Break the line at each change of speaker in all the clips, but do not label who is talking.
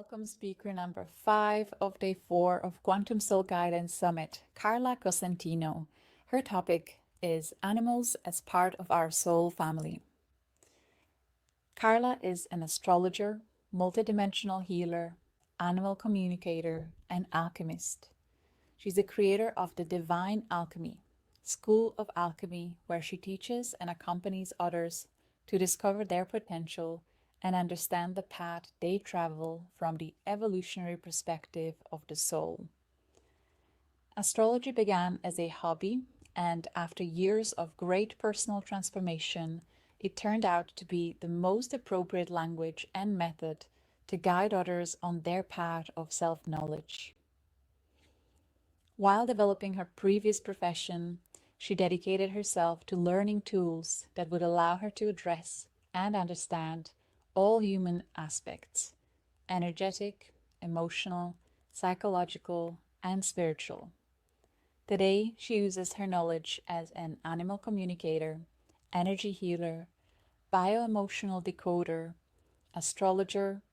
Welcome speaker number 5 of day 4 of Quantum Soul Guidance Summit, Carla Cosentino. Her topic is animals as part of our soul family. Carla is an astrologer, multidimensional healer, animal communicator, and alchemist. She's the creator of the Divine Alchemy, School of Alchemy, where she teaches and accompanies others to discover their potential and understand the path they travel from the evolutionary perspective of the soul. Astrology began as a hobby, and after years of great personal transformation, it turned out to be the most appropriate language and method to guide others on their path of self-knowledge. While developing her previous profession, she dedicated herself to learning tools that would allow her to address and understand all human aspects: energetic, emotional, psychological, and spiritual. Today, she uses her knowledge as an animal communicator, energy healer, bioemotional decoder, astrologer,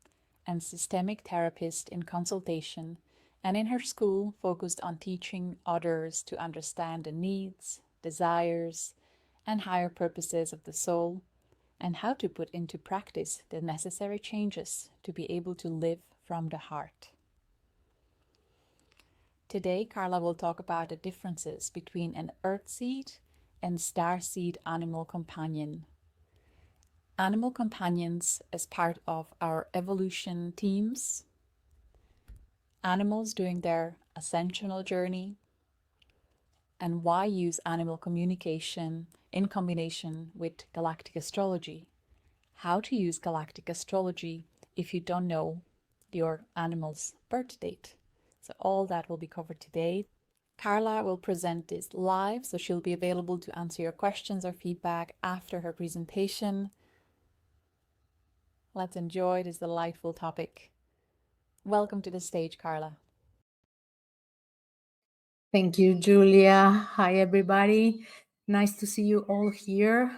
and systemic therapist in consultation, and in her school focused on teaching others to understand the needs, desires, and higher purposes of the soul, and how to put into practice the necessary changes to be able to live from the heart. Today, Carla will talk about the differences between an earthseed and starseed animal companion. Animal companions as part of our evolution teams, animals doing their ascensional journey, and why use animal communication in combination with galactic astrology. How to use galactic astrology if you don't know your animal's birth date. So all that will be covered today. Carla will present this live, so she'll be available to answer your questions or feedback after her presentation. Let's enjoy this delightful topic. Welcome to the stage, Carla.
Thank you, Julia. Hi, everybody. Nice to see you all here.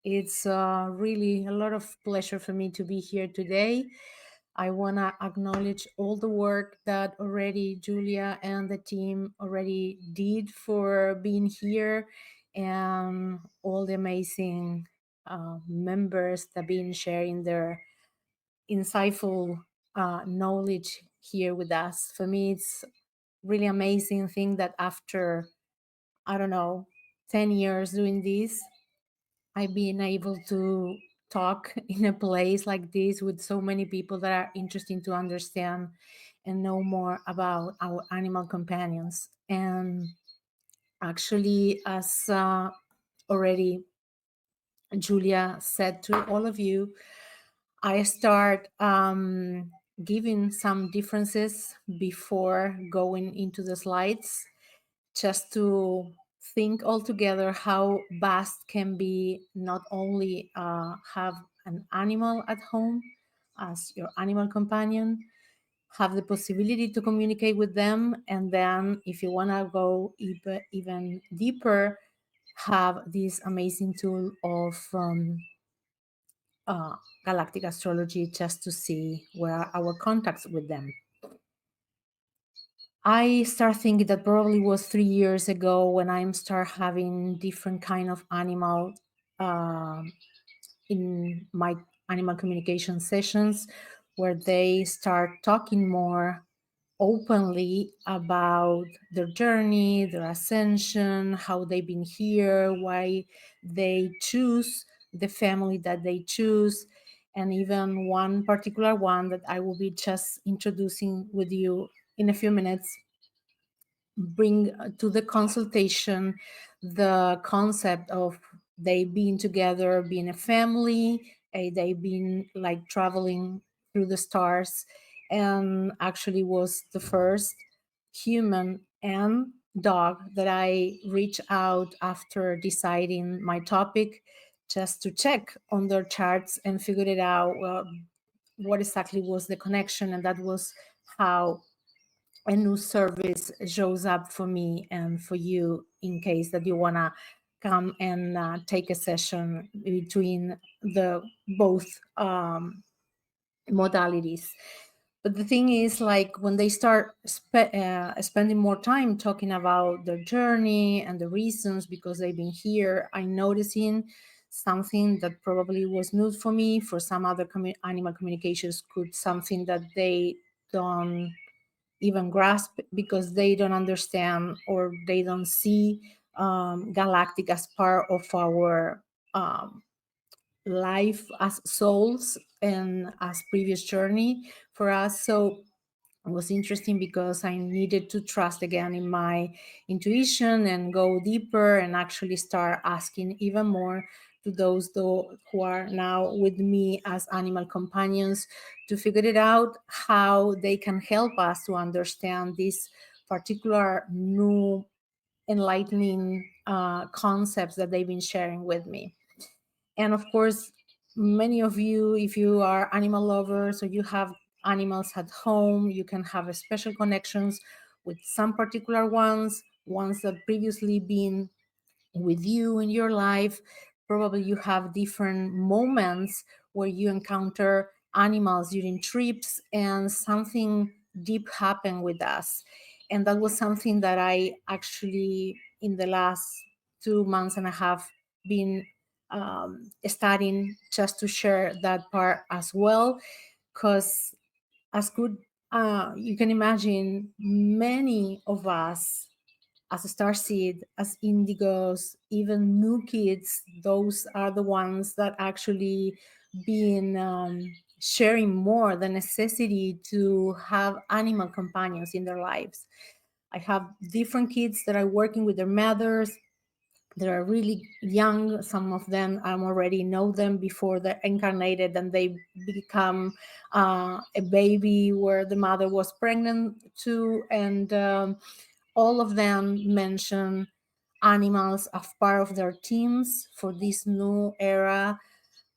It's really a lot of pleasure for me to be here today. I want to acknowledge all the work that already Julia and the team already did for being here, and all the amazing members that have been sharing their insightful knowledge here with us. For me, it's really amazing thing that after, I don't know, 10 years doing this, I've been able to talk in a place like this with so many people that are interested to understand and know more about our animal companions. And actually, as already Julia said to all of you, I start giving some differences before going into the slides, just to think altogether how vast can be not only have an animal at home as your animal companion, have the possibility to communicate with them, and then if you want to go even deeper, have this amazing tool of uh, galactic astrology just to see where are our contacts with them. I start thinking that probably was 3 years ago when I start having different kind of animal in my animal communication sessions, where they start talking more openly about their journey, their ascension, how they've been here, why they choose the family that they choose, and even one particular one that I will be just introducing with you in a few minutes, bring to the consultation the concept of they being together, being a family, they being like traveling through the stars, and actually was the first human and dog that I reached out after deciding my topic, just to check on their charts and figure it out, well, what exactly was the connection. And that was how a new service shows up for me and for you, in case that you want to come and take a session between the both modalities. But the thing is, like, when they start spending more time talking about their journey and the reasons because they've been here, I'm noticing something that probably was new for me. For some other animal communications, could something that they don't even grasp because they don't understand or they don't see galactic as part of our um, life as souls and as previous journey for us. So it was interesting because I needed to trust again in my intuition and go deeper and actually start asking even more to those who are now with me as animal companions to figure it out how they can help us to understand this particular new enlightening concepts that they've been sharing with me. And of course, many of you, if you are animal lovers or you have animals at home, you can have a special connections with some particular ones that previously been with you in your life. Probably you have different moments where you encounter animals during trips and something deep happened with us. And that was something that I actually, in the last 2 months and a half, been studying just to share that part as well. Because as good, you can imagine, many of us as a starseed, as indigos, even new kids, those are the ones that actually been sharing more the necessity to have animal companions in their lives. I have different kids that are working with their mothers. They are really young. Some of them I already know them before they're incarnated and they become a baby where the mother was pregnant too. And all of them mention animals as part of their teams for this new era,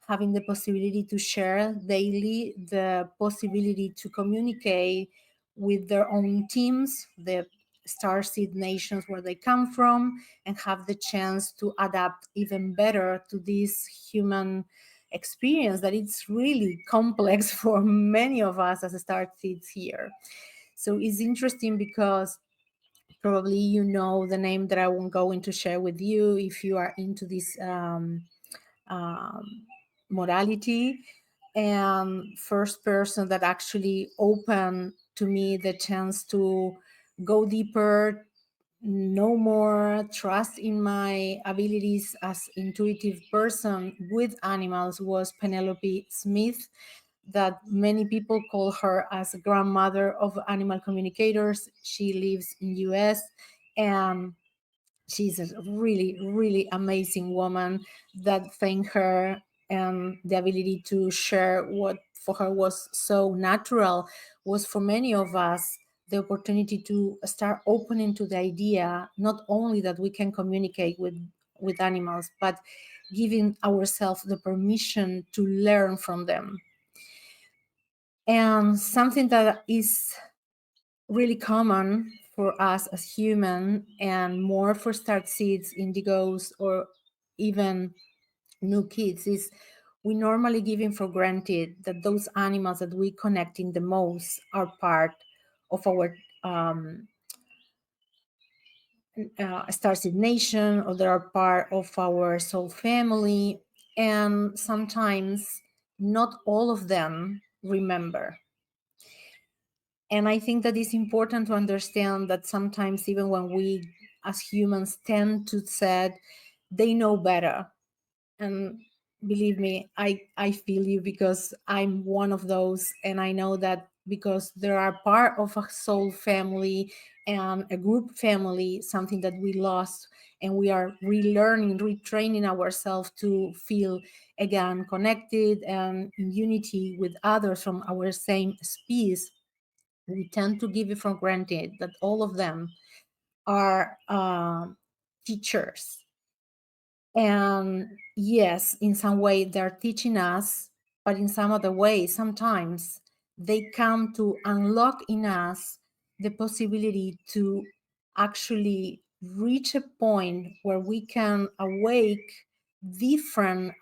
having the possibility to share daily, the possibility to communicate with their own teams, the starseed nations where they come from, and have the chance to adapt even better to this human experience that it's really complex for many of us as starseeds here. So it's interesting because probably you know the name that I won't go into share with you if you are into this um, modality. And first person that actually opened to me the chance to go deeper, know more, trust in my abilities as intuitive person with animals was Penelope Smith, that many people call her as a grandmother of animal communicators. She lives in US and she's a really, really amazing woman that thank her and the ability to share what for her was so natural was for many of us the opportunity to start opening to the idea not only that we can communicate with animals but giving ourselves the permission to learn from them. And something that is really common for us as human and more for start seeds, indigos, or even new kids is we normally giving for granted that those animals that we connecting the most are part of our starseed nation, or they are part of our soul family, and sometimes not all of them remember. And I think that it's important to understand that sometimes even when we as humans tend to say they know better, and believe me, I feel you because I'm one of those, and I know that because there are part of a soul family and a group family, something that we lost, and we are relearning, retraining ourselves to feel again connected and in unity with others from our same species. We tend to give it for granted that all of them are teachers. And yes, in some way they're teaching us, but in some other way, sometimes they come to unlock in us the possibility to actually reach a point where we can awake different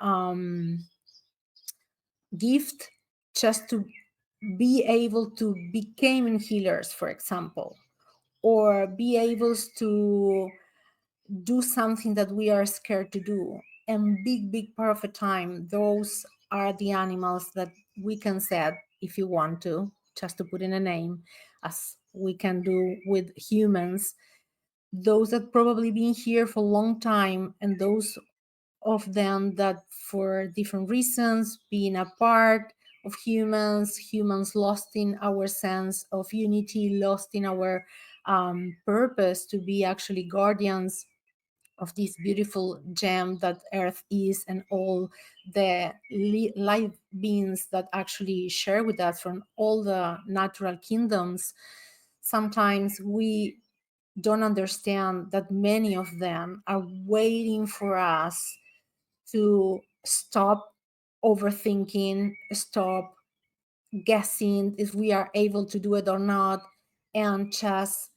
gift just to be able to become healers, for example, or be able to do something that we are scared to do. And big part of the time, those are the animals that we can set, if you want to, just to put in a name, as we can do with humans, those that probably been here for a long time, and those of them that for different reasons being a part of humans lost in our sense of unity, lost in our purpose to be actually guardians of this beautiful gem that earth is, and all the life beings that actually share with us from all the natural kingdoms. Sometimes we don't understand that many of them are waiting for us to stop overthinking, stop guessing if we are able to do it or not, and just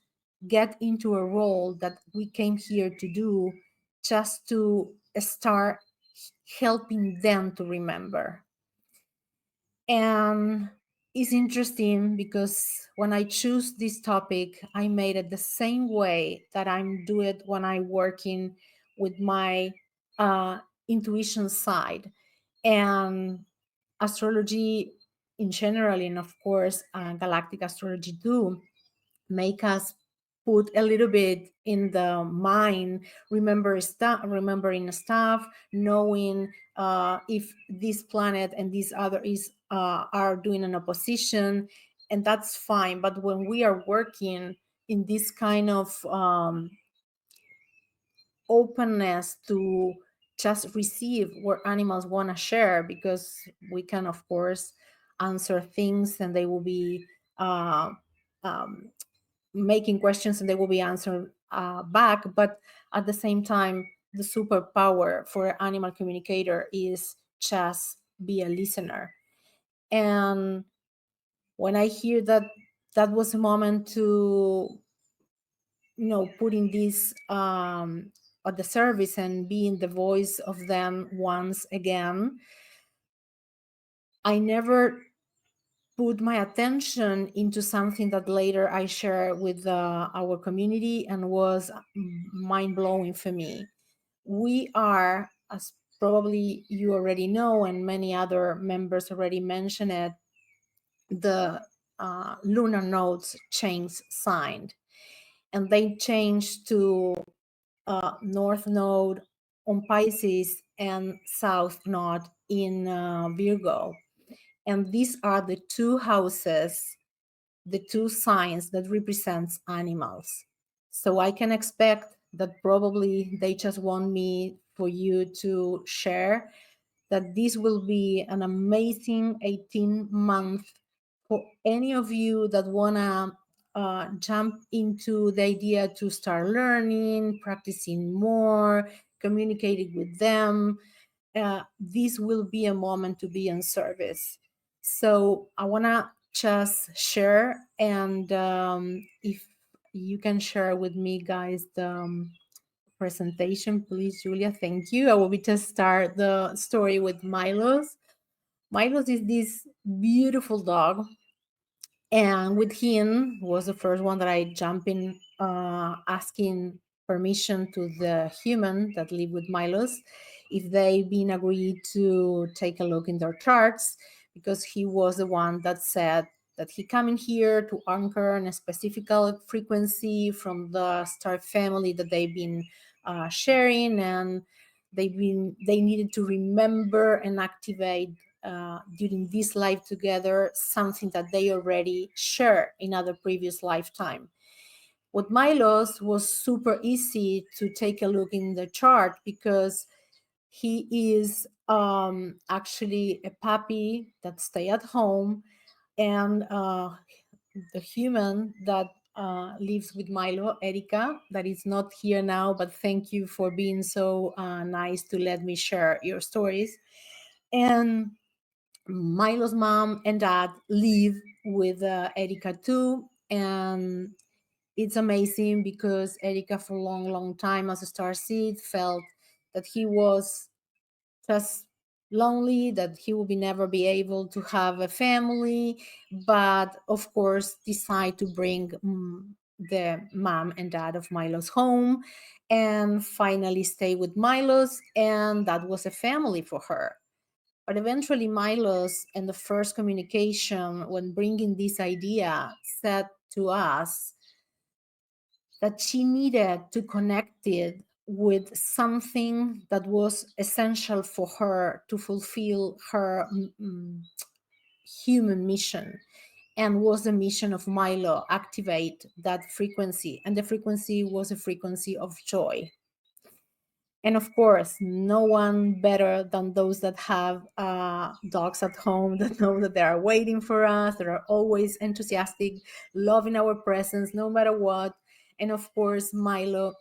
get into a role that we came here to do, just to start helping them to remember. And it's interesting because when I choose this topic, I made it the same way that I'm do it when I'm working with my intuition side. And astrology in general, and of course galactic astrology do make us put a little bit in the mind, remembering stuff, knowing if this planet and this other is are doing an opposition, and that's fine. But when we are working in this kind of openness to just receive what animals want to share, because we can of course answer things and they will be uh, um, making questions and they will be answered back. But at the same time, the superpower for an animal communicator is just be a listener. And when I hear that that was a moment to, putting this at the service and being the voice of them once again, I never put my attention into something that later I share with our community and was mind blowing for me. We are, as probably you already know, and many other members already mentioned it, the lunar nodes change sign, and they change to north node on Pisces and south node in Virgo. And these are the two houses, the two signs that represents animals. So I can expect that probably they just want me for you to share that this will be an amazing 18-month for any of you that want to jump into the idea to start learning, practicing more, communicating with them. This will be a moment to be in service. So I want to just share, and if you can share with me, guys, the presentation, please, Julia. Thank you. I will be just start the story with Milos. Milos is this beautiful dog, and with him was the first one that I jump in, asking permission to the human that live with Milos if they been agreed to take a look in their charts, because he was the one that said that he come in here to anchor in a specific frequency from the star family that they've been sharing, and they needed to remember and activate during this life together something that they already shared in other previous lifetime. With Milos was super easy to take a look in the chart because he is actually a puppy that stay at home, and the human that lives with Milo, Erica, that is not here now, but thank you for being so nice to let me share your stories. And Milo's mom and dad live with Erica too, and it's amazing because Erica, for a long time as a starseed, felt that he was just lonely, that he will be never be able to have a family, but of course decide to bring the mom and dad of Milos home and finally stay with Milos, and that was a family for her. But eventually Milos, in the first communication when bringing this idea, said to us that she needed to connect it with something that was essential for her to fulfill her human mission, and was the mission of Milo, activate that frequency. And the frequency was a frequency of joy. And of course, no one better than those that have dogs at home that know that they are waiting for us, that are always enthusiastic, loving our presence no matter what. And of course, Milo,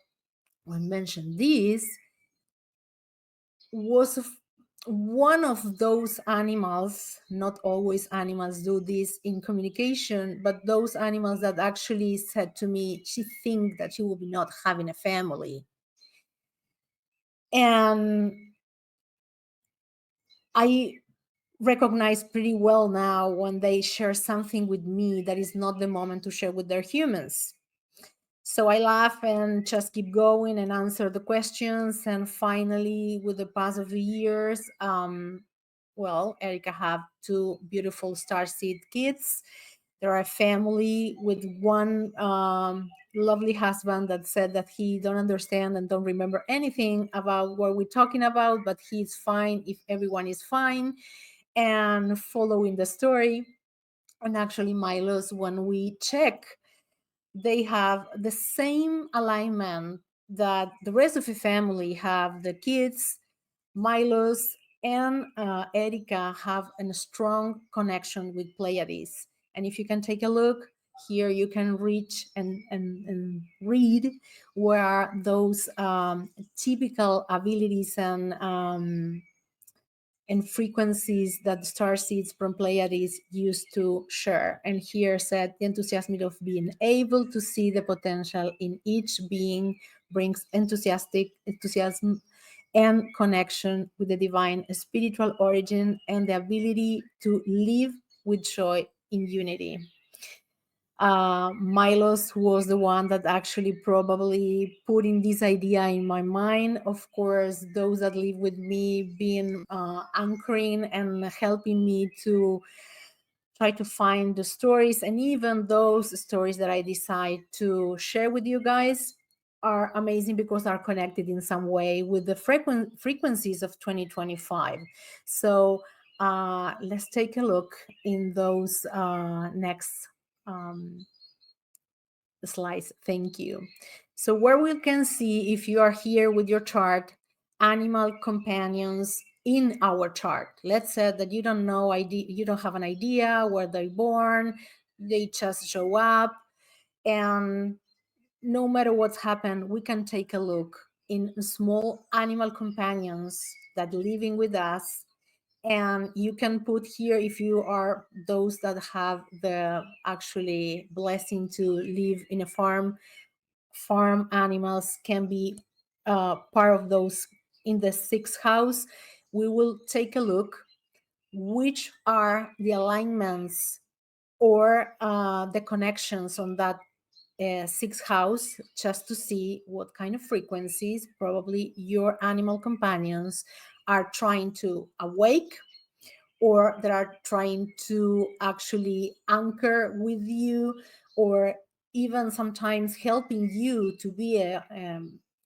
when mentioned this, was one of those animals. Not always animals do this in communication, but those animals that actually said to me she think that she will be not having a family. And I recognize pretty well now when they share something with me that is not the moment to share with their humans. So I laugh and just keep going and answer the questions. And finally, with the pass of the years, well, Erica have two beautiful starseed kids. They're a family with one lovely husband that said that he don't understand and don't remember anything about what we're talking about, but he's fine if everyone is fine and following the story. And actually, Milos, when we check, they have the same alignment that the rest of the family have. The kids, Milos and Erica have a strong connection with Pleiades. And if you can take a look here, you can reach and read where those typical abilities and frequencies that star seeds from Pleiades used to share. And here said, the enthusiasm of being able to see the potential in each being brings enthusiasm and connection with the divine spiritual origin and the ability to live with joy in unity. Milos was the one that actually probably putting this idea in my mind. Of course, those that live with me being anchoring and helping me to try to find the stories, and even those stories that I decide to share with you guys are amazing because are connected in some way with the frequencies of 2025. So let's take a look in those next slides. Thank you. So where we can see, if you are here with your chart, animal companions in our chart. Let's say that you don't know idea, you don't have an idea where they're born, they just show up, and no matter what's happened, we can take a look in small animal companions that living with us. And you can put here, if you are those that have the actually blessing to live in a farm animals can be part of those in the sixth house. We will take a look which are the alignments or the connections on that sixth house, just to see what kind of frequencies probably your animal companions are trying to awake, or that are trying to actually anchor with you, or even sometimes helping you to be a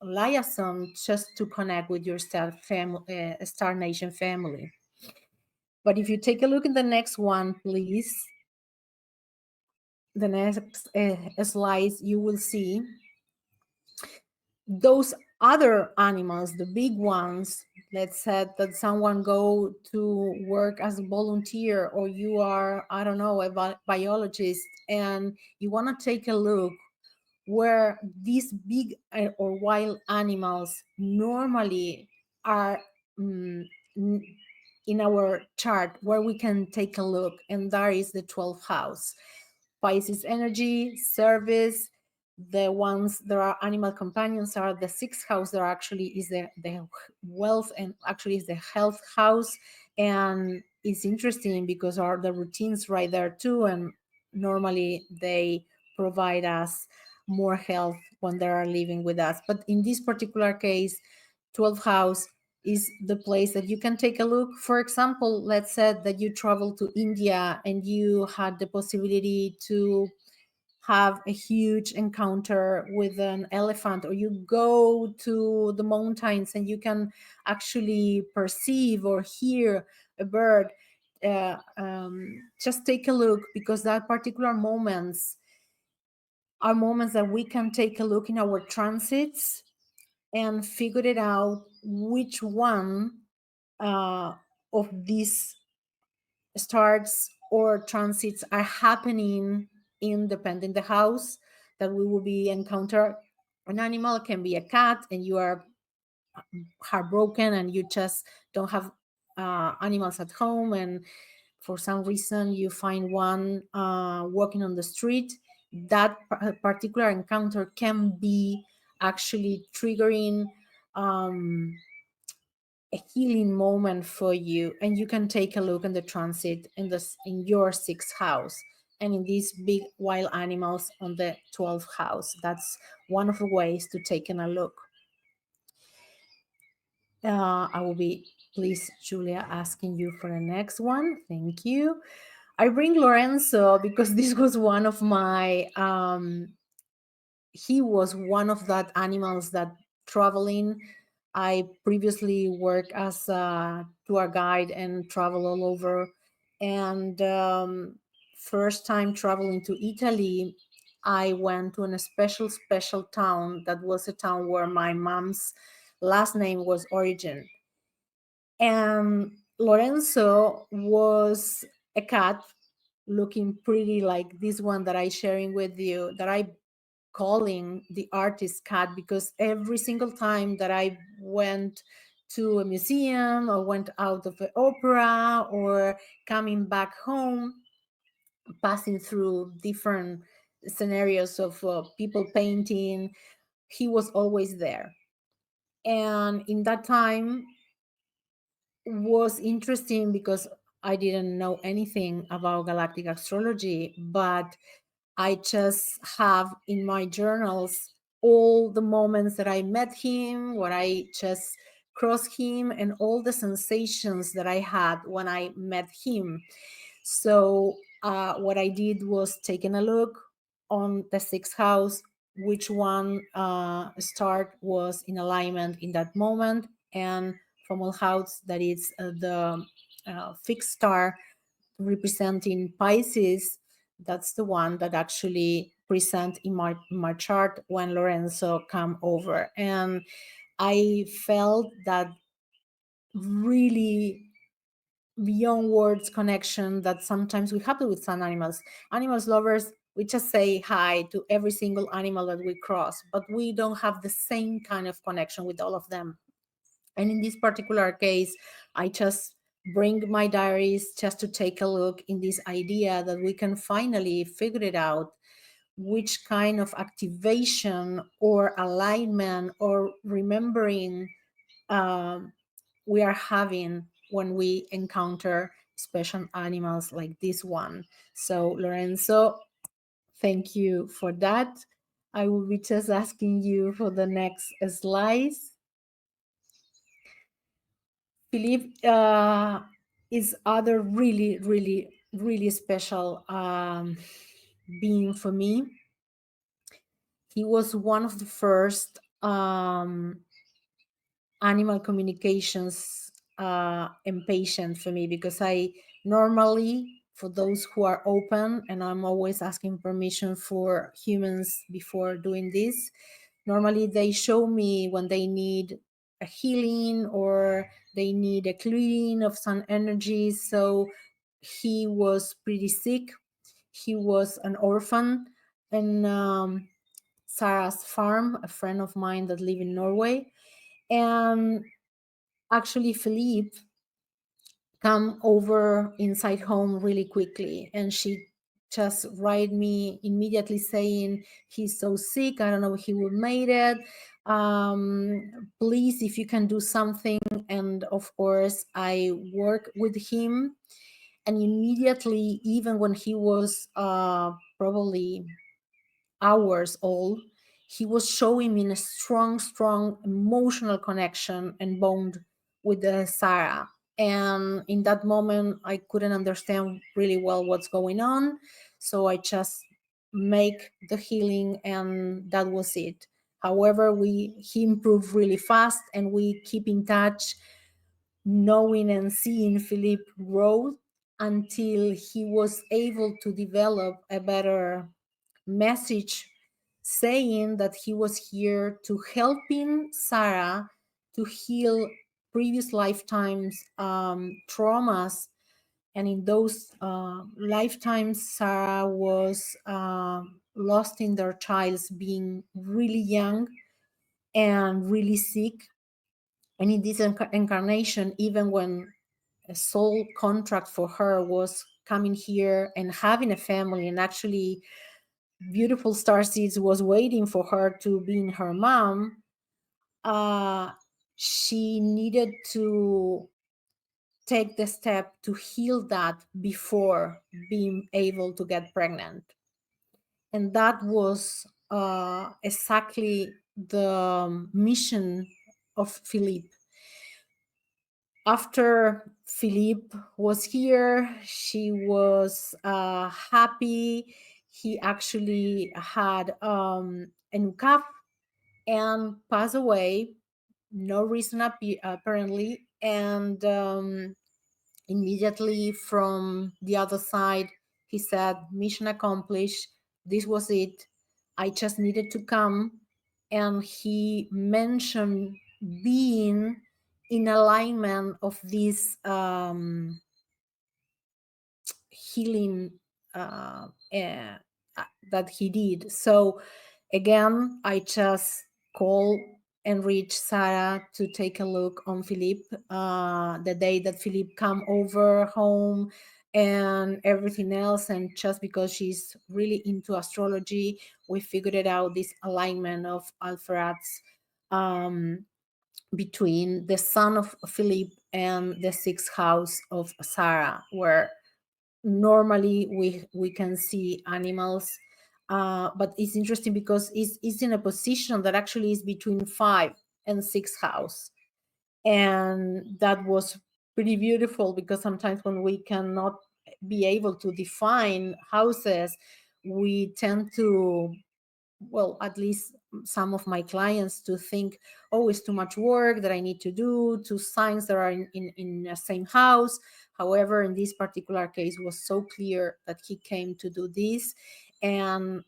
liaison just to connect with your Star Nation family. But if you take a look at the next one, please, the next slides, you will see those other animals, the big ones. Let's say that someone go to work as a volunteer, or you are, I don't know, a biologist, and you want to take a look where these big or wild animals normally are in our chart, where we can take a look, and that is the 12th house. Pisces energy, service, the ones that are animal companions are the sixth house that actually is the wealth and actually is the health house. And it's interesting because are the routines right there too, and normally they provide us more health when they are living with us. But in this particular case, 12th house is the place that you can take a look. For example, let's say that you travel to India and you had the possibility to have a huge encounter with an elephant, or you go to the mountains and you can actually perceive or hear a bird. Just take a look, because that particular moments are moments that we can take a look in our transits and figure it out which one uh, of these starts or transits are happening in depending the house that we will be encounter. An animal can be a cat and you are heartbroken and you just don't have animals at home, and for some reason you find one walking on the street. That particular encounter can be actually triggering um, a healing moment for you, and you can take a look in the transit in your sixth house, and in these big wild animals on the 12th house. That's one of the ways to take a look. I will be, please, Julia, asking you for the next one. Thank you. I bring Lorenzo because this was one of my he was one of that animals that traveling. I previously worked as a tour guide and travel all over. And first time traveling to Italy, I went to a special town that was a town where my mom's last name was origin. And Lorenzo was a cat looking pretty like this one that I sharing with you, that I calling the artist cat, because every single time that I went to a museum or went out of the opera or coming back home, passing through different scenarios of people painting, he was always there. And in that time was interesting because I didn't know anything about galactic astrology, but I just have in my journals all the moments that I met him, where I just crossed him, and all the sensations that I had when I met him. So, what I did was taking a look on the sixth house, which one start was in alignment in that moment, and from all house that is the fixed star representing Pisces. That's the one that actually present in my chart when Lorenzo come over. And I felt that really beyond words connection that sometimes we have with some animals. Animals lovers, we just say hi to every single animal that we cross, but we don't have the same kind of connection with all of them. And in this particular case, I just bring my diaries just to take a look in this idea that we can finally figure it out which kind of activation or alignment or remembering we are having when we encounter special animals like this one. So, Lorenzo, thank you for that. I will be just asking you for the next slides. Philippe is other really special being for me. He was one of the first animal communications impatient for me, because I normally, for those who are open, and I'm always asking permission for humans before doing this, normally they show me when they need a healing or they need a clearing of some energy. So he was pretty sick. He was an orphan, and Sarah's farm, a friend of mine that live in Norway. And actually Philippe come over inside home really quickly, and she just write me immediately saying he's so sick, I don't know if he will make it, please if you can do something. And of course I work with him, and immediately, even when he was probably hours old, he was showing me a strong emotional connection and bond with Sarah. And in that moment, I couldn't understand really well what's going on. So I just make the healing, and that was it. However, he improved really fast, and we keep in touch, knowing and seeing Philippe grow until he was able to develop a better message, saying that he was here to helping Sarah to heal previous lifetimes traumas. And in those lifetimes, Sarah was lost in their childs being really young and really sick. And in this incarnation, even when a soul contract for her was coming here and having a family, and actually beautiful star seeds was waiting for her to be her mom, she needed to take the step to heal that before being able to get pregnant. And that was exactly the mission of Philippe. After Philippe was here, she was happy. He actually had a nucaf and passed away, no reason apparently. And immediately from the other side, he said, mission accomplished. This was it. I just needed to come. And he mentioned being in alignment of this healing that he did. So again, I just call and reach Sarah to take a look on Philippe the day that Philippe come over home and everything else. And just because she's really into astrology, we figured it out, this alignment of Alpharats between the son of Philippe and the sixth house of Sarah, where normally we can see animals, but it's interesting because it's in a position that actually is between 5 and 6 house. And that was pretty beautiful, because sometimes when we cannot be able to define houses, we tend to, well, at least some of my clients, to think, oh, it's too much work that I need to do, two signs that are in the same house. However, in this particular case, was so clear that he came to do this. And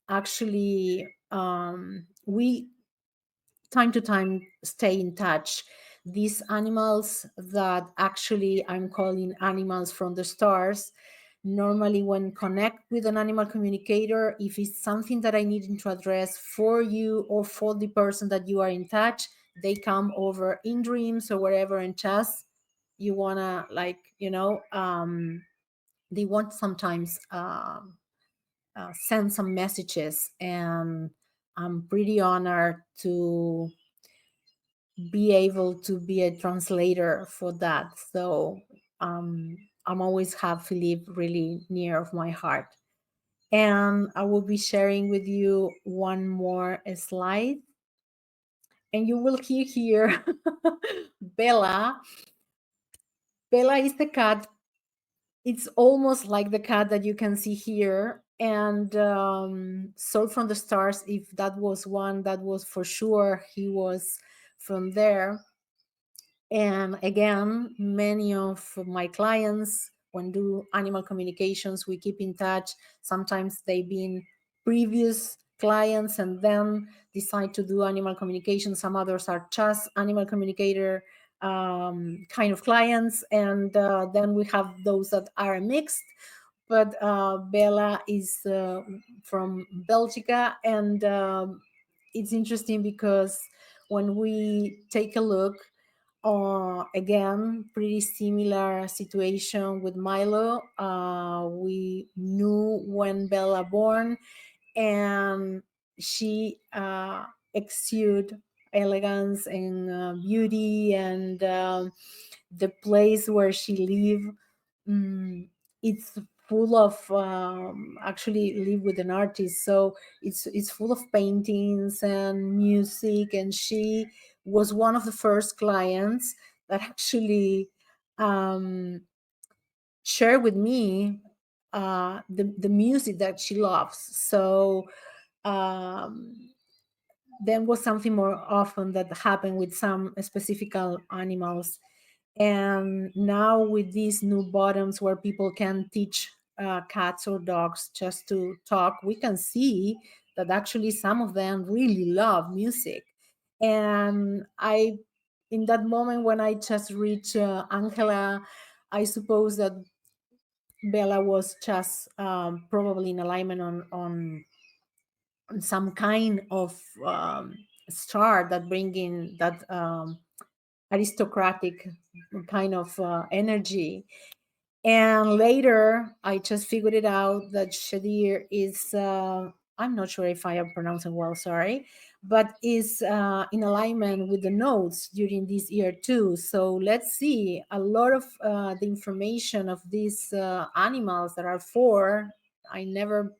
actually, we time to time stay in touch. These animals that actually I'm calling animals from the stars, normally when connect with an animal communicator, if it's something that I need to address for you or for the person that you are in touch, they come over in dreams or wherever, and just you wanna, like, they want sometimes send some messages, and I'm pretty honored to be able to be a translator for that. So I'm always have Philippe really near of my heart. And I will be sharing with you one more slide. And you will hear here Bella. Bella is the cat. It's almost like the cat that you can see here. And Soul from the Stars, if that was one, that was for sure he was from there. And again, many of my clients, when do animal communications, we keep in touch. Sometimes they've been previous clients and then decide to do animal communication. Some others are just animal communicator kind of clients. And then we have those that are mixed. But Bella is from Belgica. And it's interesting because when we take a look Again, pretty similar situation with Milo. We knew when Bella born, and she exuded elegance and beauty, and the place where she live, it's full of actually live with an artist, so it's full of paintings and music, and she was one of the first clients that actually um, shared with me the music that she loves. So um, there was something more often that happened with some specific animals. And now with these new bottoms where people can teach cats or dogs just to talk, we can see that actually some of them really love music. And in that moment when I just reached Angela, I suppose that Bella was just probably in alignment on some kind of star that bring in that aristocratic kind of energy. And later, I just figured it out that Shadir is, I'm not sure if I am pronouncing well, sorry, but is in alignment with the nodes during this year too. So let's see, a lot of the information of these animals that are four, I never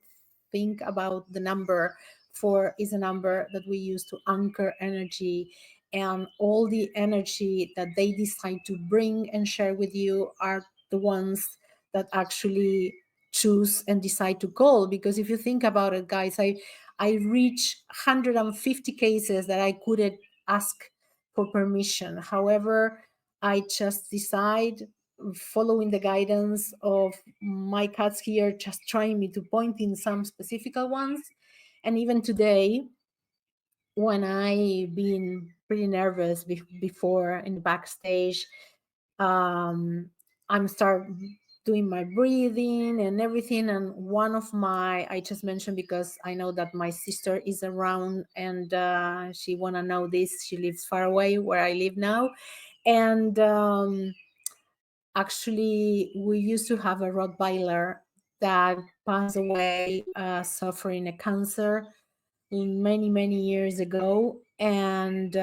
think about the number. Four is a number that we use to anchor energy, and all the energy that they decide to bring and share with you are the ones that actually choose and decide to call. Because if you think about it, guys, I reach 150 cases that I couldn't ask for permission. However, I just decide, following the guidance of my cats here, just trying me to point in some specific ones. And even today, when I been pretty nervous before in the backstage, um, I'm start doing my breathing and everything. And one of my, I just mentioned because I know that my sister is around, and she wanna know this. She lives far away where I live now, and actually we used to have a Rottweiler that passed away suffering a cancer many years ago. And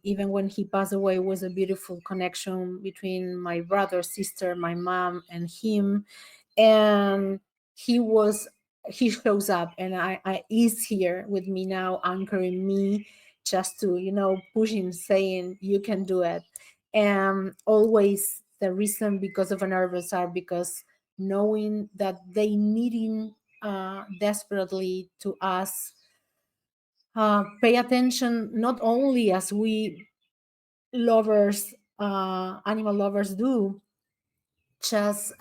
even when he passed away, was a beautiful connection between my brother, sister, my mom, and him. And he was, he shows up, and I is here with me now, anchoring me, just to, you know, push him, saying you can do it. And always the reason because of a nervous are because knowing that they needing desperately to us pay attention, not only as we lovers, animal lovers do, just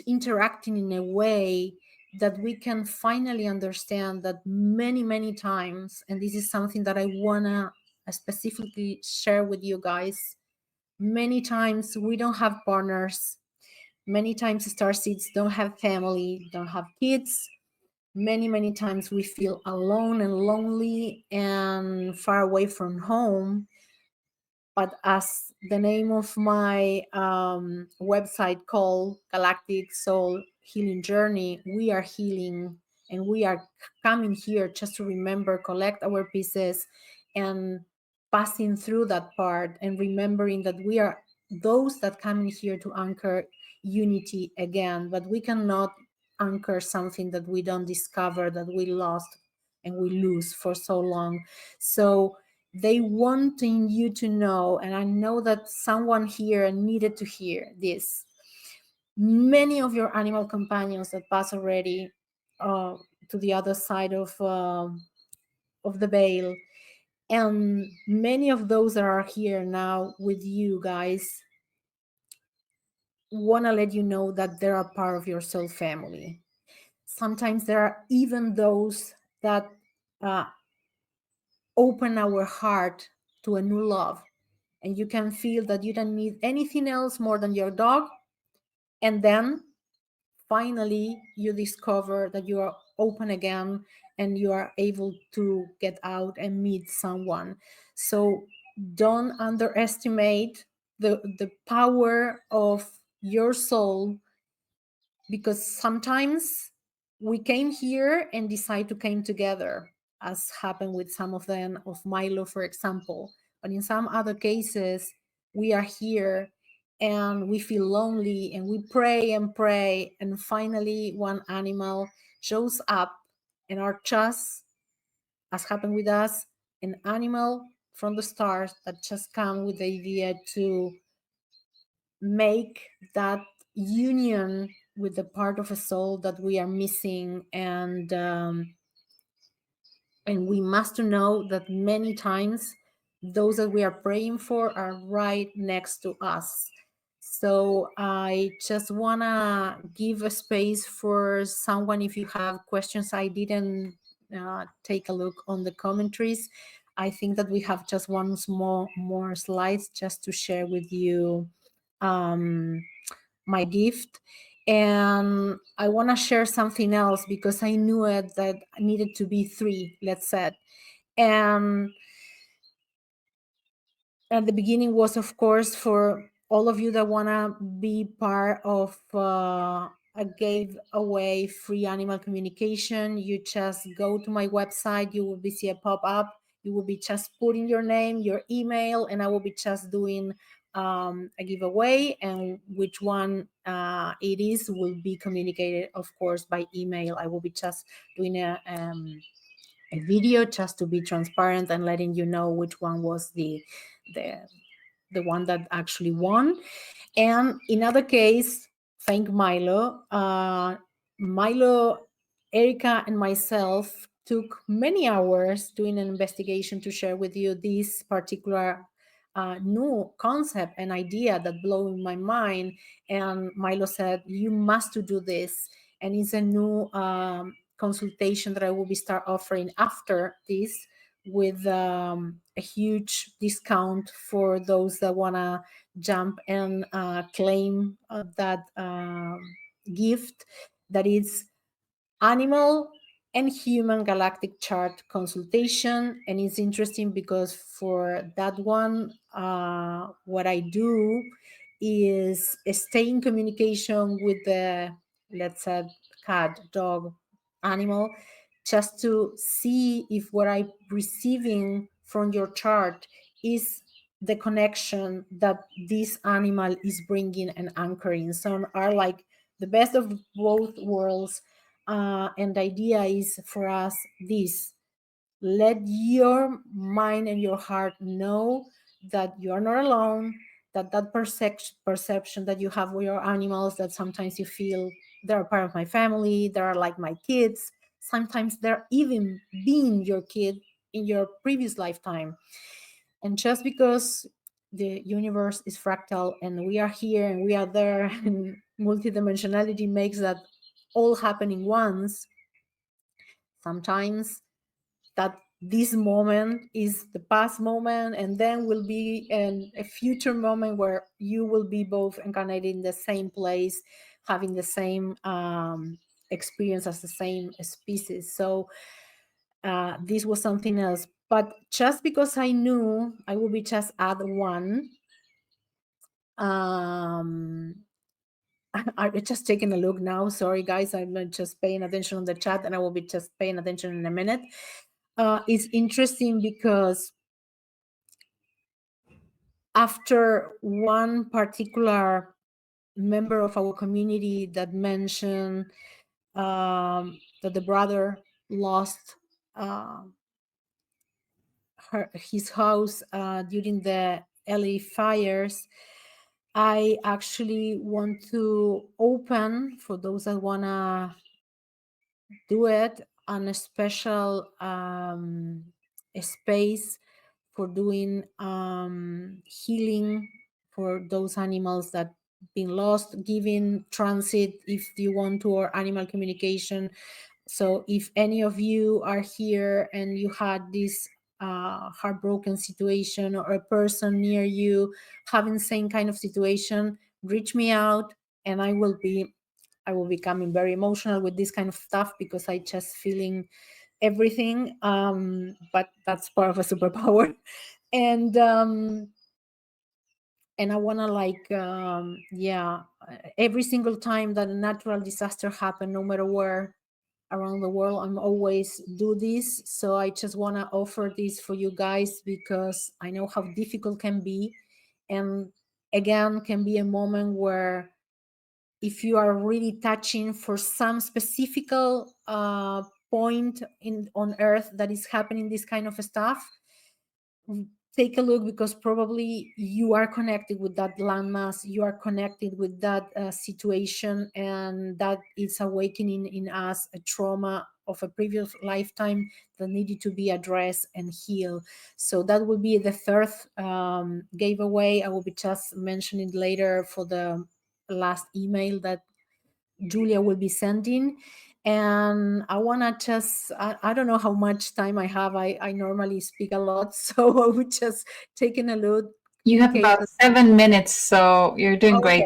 interacting in a way that we can finally understand that many times, and this is something that I wanna specifically share with you guys, many times we don't have partners, many times star seeds don't have family, don't have kids. Many times we feel alone and lonely and far away from home. But as the name of my website called Galactic Soul Healing Journey, we are healing, and we are coming here just to remember, collect our pieces, and passing through that part, and remembering that we are those that come in here to anchor unity again. But we cannot anchor something that we don't discover, that we lost and we lose for so long. So they wanting you to know, and I know that someone here needed to hear this, many of your animal companions that pass already to the other side of the veil, and many of those that are here now with you guys, want to let you know that they are part of your soul family. Sometimes there are even those that uh, open our heart to a new love, and you can feel that you don't need anything else more than your dog. And then finally you discover that you are open again, and you are able to get out and meet someone. So don't underestimate the power of your soul, because sometimes we came here and decide to come together, as happened with some of them, of Milo, for example. But in some other cases, we are here and we feel lonely and we pray and pray, and finally one animal shows up and are just, as happened with us, an animal from the stars that just come with the idea to make that union with the part of a soul that we are missing. And we must know that many times those that we are praying for are right next to us. So I just want to give a space for someone. If you have questions, I didn't take a look on the commentaries. I think that we have just one more slides just to share with you my gift. And I want to share something else, because I knew it that needed to be 3, let's say. And at the beginning was, of course, for all of you that want to be part of a giveaway free animal communication. You just go to my website, you will be see a pop-up, you will be just putting your name, your email, and I will be just doing a giveaway, and which one it is will be communicated, of course, by email. I will be just doing a video just to be transparent and letting you know which one was the one that actually won. And in other case, thank Milo. Milo, Erica, and myself took many hours doing an investigation to share with you this particular new concept and idea that blew in my mind. And Milo said, you must to do this. And it's a new consultation that I will be start offering after this, with a huge discount for those that want to jump and claim that gift, that is animal and human galactic chart consultation. And it's interesting because for that one, what I do is stay in communication with the, let's say, cat, dog, animal, just to see if what I'm receiving from your chart is the connection that this animal is bringing and anchoring. Some are like the best of both worlds. And the idea is for us this: let your mind and your heart know that you are not alone, that perception that you have with your animals, that sometimes you feel they're part of my family, they're like my kids, sometimes they're even being your kid in your previous lifetime. And just because the universe is fractal and we are here and we are there, and multidimensionality makes that all happening once, sometimes that this moment is the past moment, and then will be a future moment where you will be both incarnated in the same place, having the same experience as the same species. So this was something else. But just because I knew I will be just add one, I'm just taking a look now. Sorry, guys, I'm not just paying attention on the chat, and I will be just paying attention in a minute. It's interesting because after one particular member of our community that mentioned that the brother lost his house during the LA fires, I actually want to open, for those that want to do it, on a special space for doing healing for those animals that been lost, giving transit if you want to, or animal communication. So if any of you are here and you had this heartbroken situation, or a person near you having the same kind of situation, reach me out, and I will be becoming very emotional with this kind of stuff, because I just feeling everything. But that's part of a superpower. and I want to like every single time that a natural disaster happen, no matter where around the world, I'm always do this. So I just want to offer this for you guys because I know how difficult can be, and again can be a moment where if you are really touching for some specific point on earth that is happening this kind of stuff, take a look, because probably you are connected with that landmass, you are connected with that situation, and that is awakening in us a trauma of a previous lifetime that needed to be addressed and healed. So that will be the third giveaway. I will be just mentioning later for the last email that Julia will be sending. And I want to just, I don't know how much time I have. I normally speak a lot. So I would just taking a look.
You have about 7 minutes, so you're doing great.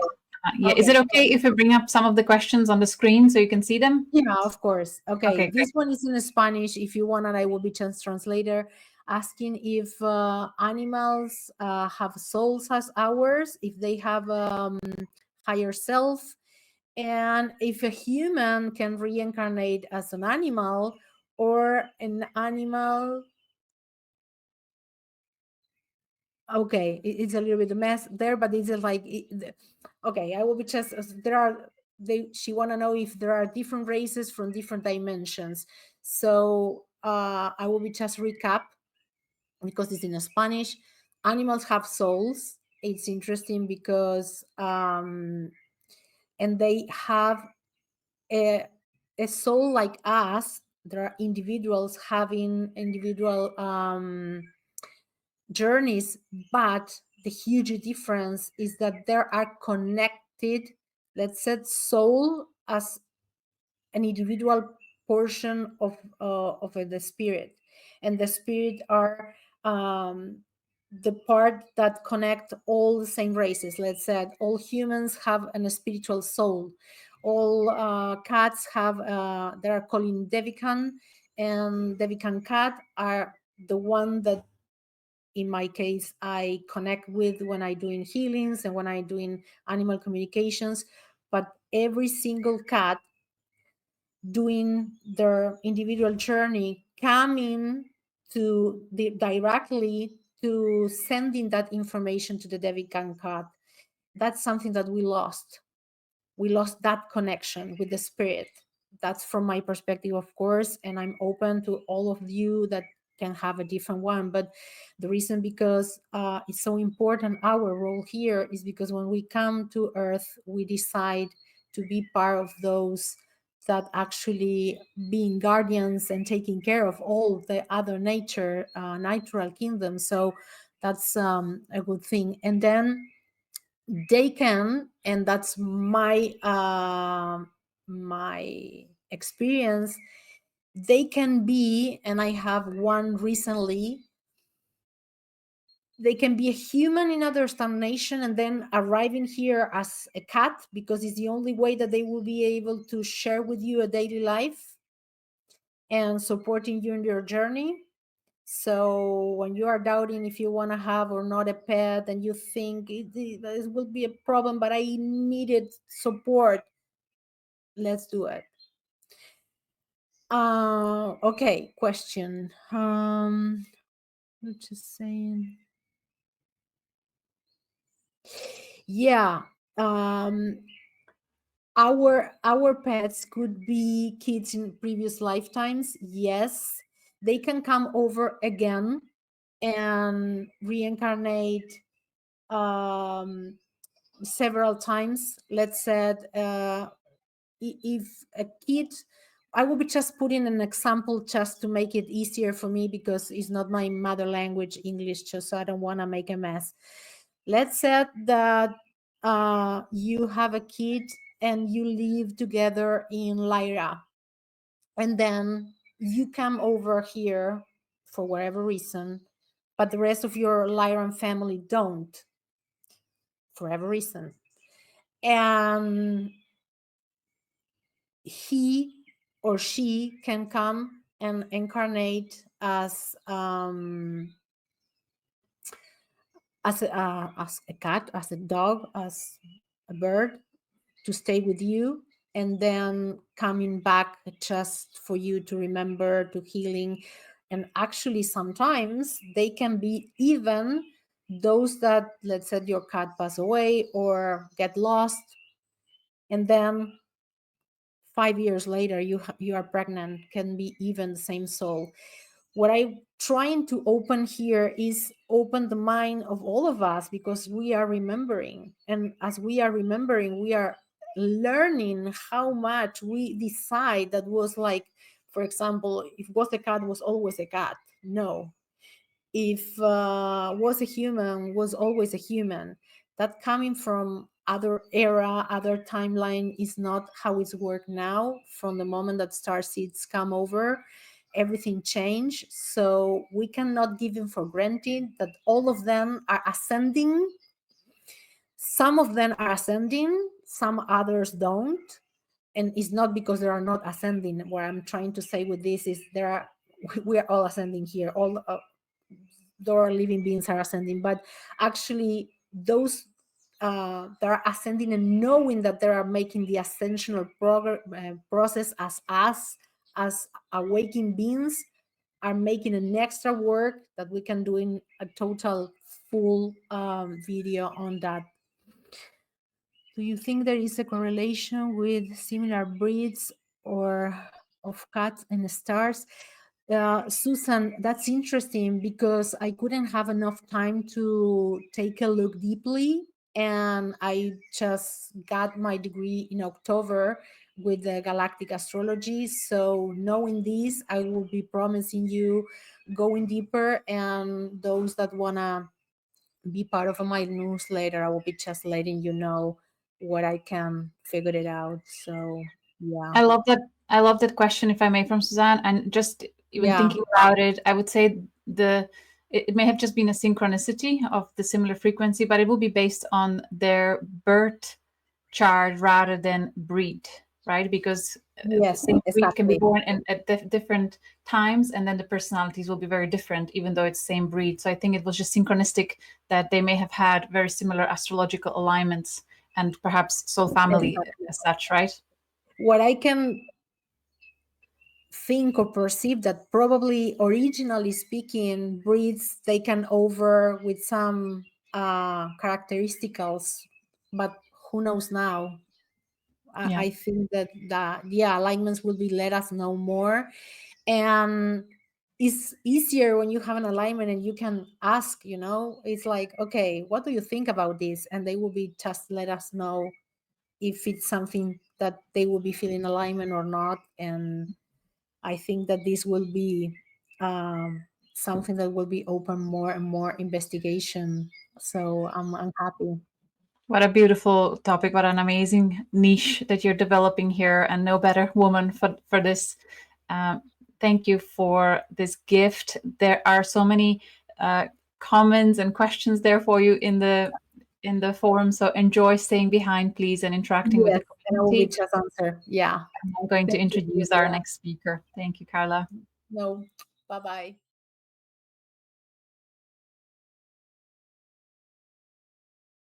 Okay.
Is it okay if we bring up some of the questions on the screen so you can see them?
Yeah, of course. Okay.
Okay,
This
great.
one is in Spanish. If you want, and I will be just translator, asking if animals have souls as ours, if they have higher self, and if a human can reincarnate as an animal, or an animal. Okay, it's a little bit a mess there, but it's like okay, I will be just there are she want to know if there are different races from different dimensions. So I will be just recap, because it's in Spanish. Animals have souls. It's interesting because and they have a soul like us. There are individuals having individual journeys, but the huge difference is that they are connected. Let's say soul as an individual portion of the spirit, and the spirit are the part that connect all the same races. Let's say all humans have a spiritual soul. All cats have they are calling Devikan, and Devikan cat are the one that in my case I connect with when I doing healings and when I doing animal communications. But every single cat doing their individual journey, coming to directly to sending that information to the Devikan cat. That's something that we lost. We lost that connection with the spirit. That's from my perspective, of course, and I'm open to all of you that can have a different one. But the reason because it's so important, our role here, is because when we come to earth, we decide to be part of those that actually being guardians and taking care of all the other natural kingdom. So that's a good thing. And then they can, and that's my experience, they can be, and I have one recently, they can be a human in other nation and then arriving here as a cat, because it's the only way that they will be able to share with you a daily life and supporting you in your journey. So when you are doubting if you want to have or not a pet, and you think it will be a problem, but I needed support, let's do it. Okay, question. Just saying. Yeah. Our pets could be kids in previous lifetimes. Yes, they can come over again and reincarnate several times. Let's say if a kid, I will be just putting an example just to make it easier for me, because it's not my mother language, English, just so I don't want to make a mess. Let's say that you have a kid and you live together in Lyra, and then you come over here for whatever reason, but the rest of your Lyran family don't, for whatever reason. And he or she can come and incarnate as as a cat, as a dog, as a bird, to stay with you, and then coming back just for you to remember, to healing. And actually sometimes they can be even those that, let's say, your cat pass away or get lost, and then 5 years later you are pregnant, can be even the same soul. What I'm trying to open here is open the mind of all of us, because we are remembering, and as we are remembering, we are learning how much we decide that was like, for example, if was a cat, was always a cat. No. If was a human, was always a human. That coming from other era, other timeline, is not how it's worked now. From the moment that star seeds come over, everything changed. So we cannot give them for granted that all of them are ascending. Some of them are ascending, some others don't. And it's not because they are not ascending. What I'm trying to say with this is we are all ascending here. All our living beings are ascending, but actually those that are ascending and knowing that they are making the ascensional process as us, as awakening beings, are making an extra work that we can do in a total full video on that. Do you think there is a correlation with similar breeds or of cats and stars? Susan, that's interesting because I couldn't have enough time to take a look deeply. And I just got my degree in October with the Galactic Astrology. So, knowing this, I will be promising you going deeper. And those that want to be part of my newsletter, I will be just letting you know what I can figure it out. So, yeah.
I love that. I love that question, if I may, from Suzanne. And just even
Yeah.
thinking about it, I would say it may have just been a synchronicity of the similar frequency, but it will be based on their birth chart rather than breed, right? Because the
Yes,
same breed can be
exactly.
born at different times, and then the personalities will be very different, even though it's same breed. So I think it was just synchronistic that they may have had very similar astrological alignments and perhaps soul family
Exactly.
as such, right?
What I can think or perceive that probably originally speaking, breeds taken over with some characteristics, but who knows now?
Yeah.
I think that the alignments will be let us know more. And it's easier when you have an alignment and you can ask, it's like, okay, what do you think about this? And they will be just let us know if it's something that they will be feeling alignment or not. And I think that this will be something that will be open more and more investigation. So I'm happy.
What a beautiful topic. What an amazing niche that you're developing here, and no better woman for this. Um, Thank you for this gift. There are so many comments and questions there for you in the forum. So enjoy staying behind, please, and interacting with
Yes,
the
and I will be
community.
just answer. Yeah.
I'm going to
Thank you,
introduce our
Julia.
next speaker. Thank you, Carla.
No, bye bye.